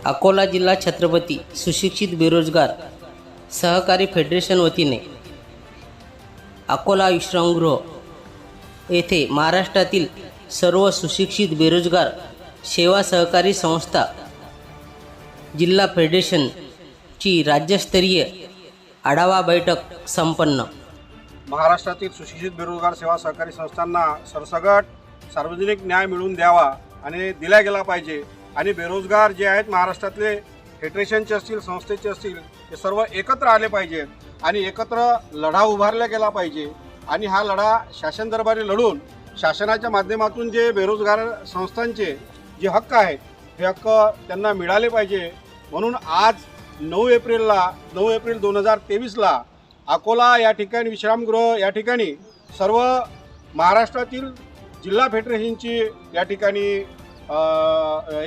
अकोला जिल्हा छत्रपती सुशिक्षित बेरोजगार सहकारी फेडरेशन वतीने अकोला विश्रामगृह येथे महाराष्ट्रातील सर्व सुशिक्षित बेरोजगार सेवा सहकारी संस्था जिल्हा फेडरेशनची राज्यस्तरीय आढावा बैठक संपन्न। महाराष्ट्रातील सुशिक्षित बेरोजगार सेवा सहकारी संस्थांना सरसकट सार्वजनिक न्याय मिळवून द्यावा आणि दिला गेला पाहिजे आणि बेरोजगार जे आहेत महाराष्ट्रातले फेडरेशनचे असतील संस्थेचे असतील ते सर्व एकत्र आले पाहिजेत आणि एकत्र लढा उभारला गेला पाहिजे आणि हा लढा शासन दरबारी लढून शासनाच्या माध्यमातून जे बेरोजगार संस्थांचे जे हक्क आहेत हे हक्क त्यांना मिळाले पाहिजे। म्हणून आज 9 एप्रिल 2023ला अकोला या ठिकाणी विश्रामगृह या ठिकाणी सर्व महाराष्ट्रातील जिल्हा फेडरेशनची या ठिकाणी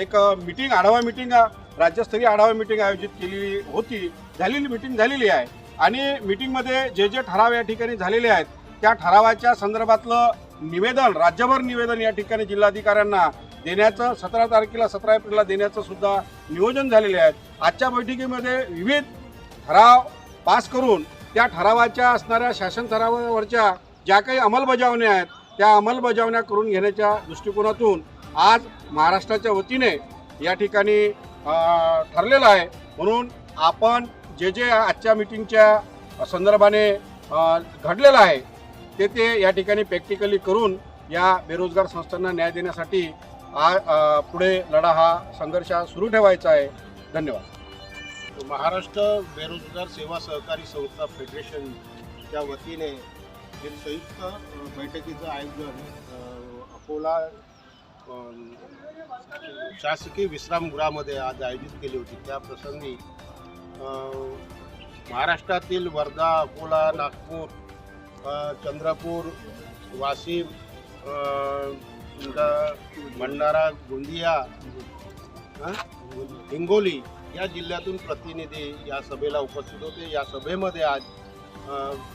एक मीटिंग आढावा मीटिंग राज्यस्तरीय आढावा मीटिंग आयोजित केलेली होती। झालेली मीटिंग झालेली आहे आणि मीटिंगमध्ये जे ठराव या ठिकाणी झालेले आहेत त्या ठरावाच्या संदर्भातलं निवेदन राज्यभर निवेदन या ठिकाणी जिल्हाधिकाऱ्यांना देण्याचं 17 एप्रिलला देण्याचं सुद्धा नियोजन झालेले आहे। आजच्या बैठकीमध्ये विविध ठराव पास करून त्या ठरावाच्या असणाऱ्या शासन ठरावावरच्या ज्या काही अंमलबजावण्या आहेत त्या अंमलबजावण्या करून घेण्याच्या दृष्टिकोनातून आज महाराष्ट्राच्या वतीने या ठिकाणी ठरलेलं आहे। म्हणून आपण जे आजच्या मीटिंगच्या संदर्भाने घडलेलं आहे ते या ठिकाणी प्रॅक्टिकली करून या बेरोजगार संस्थांना न्याय देण्यासाठी पुढे लढा हा संघर्ष सुरू ठेवायचा आहे। धन्यवाद। महाराष्ट्र बेरोजगार सेवा सहकारी संस्था फेडरेशनच्या वतीने एक संयुक्त बैठकीचं आयोजन अकोला शासकीय विश्रामगृहामध्ये आज आयोजित केली होती। त्या प्रसंगी महाराष्ट्रातील वर्धा, अकोला, नागपूर, चंद्रपूर, वाशिम, भंडारा, गोंदिया, हिंगोली या जिल्ह्यातून प्रतिनिधी या सभेला उपस्थित होते। या सभेमध्ये आज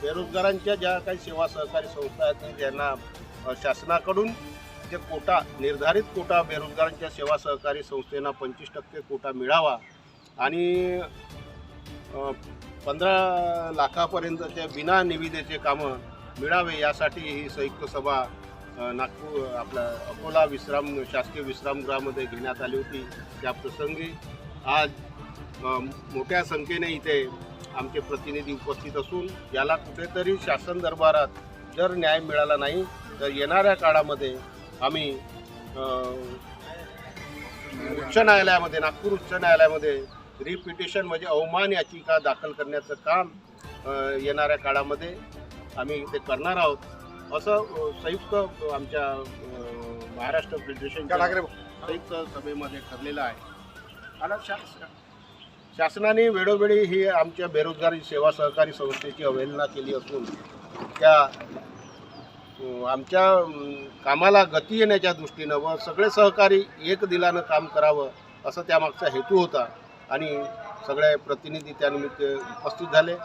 बेरोजगारांच्या ज्या काही सेवा सहकारी संस्था आहेत त्यांना शासनाकडून जे कोटा निर्धारित कोटा बेरोजगारांच्या सेवा सहकारी संस्थेना 25% कोटा मिळावा आणि 15 लाखापर्यंतचे बिना निविदेचे कामं मिळावे यासाठी ही संयुक्त सभा नागपूर अकोला शासकीय विश्रामगृहामध्ये घेण्यात आली होती। त्या प्रसंगी आज मोठ्या संख्येने इथे आमचे प्रतिनिधी उपस्थित असून याला कुठेतरी शासन दरबारात जर न्याय मिळाला नाही तर येणाऱ्या काळामध्ये आम्ही उच्च न्यायालयामध्ये नागपूर उच्च न्यायालयामध्ये रिपिटिशन म्हणजे अवमान याचिका दाखल करण्याचं काम येणाऱ्या काळामध्ये आम्ही ते करणार आहोत असं संयुक्त आमच्या महाराष्ट्र फेडरेशनच्या संयुक्त सभेमध्ये ठरलेलं आहे। आणि शासनाने वेळोवेळी ही आमच्या बेरोजगारी सेवा सहकारी संस्थेची अवहेलना केली असून त्या आमच्या कामाला गती येण्याच्या दृष्टीनं व सगळे सहकारी एक दिलानं काम करावं असं त्यामागचा हेतू होता आणि सगळे प्रतिनिधी त्यानिमित्त उपस्थित झाले।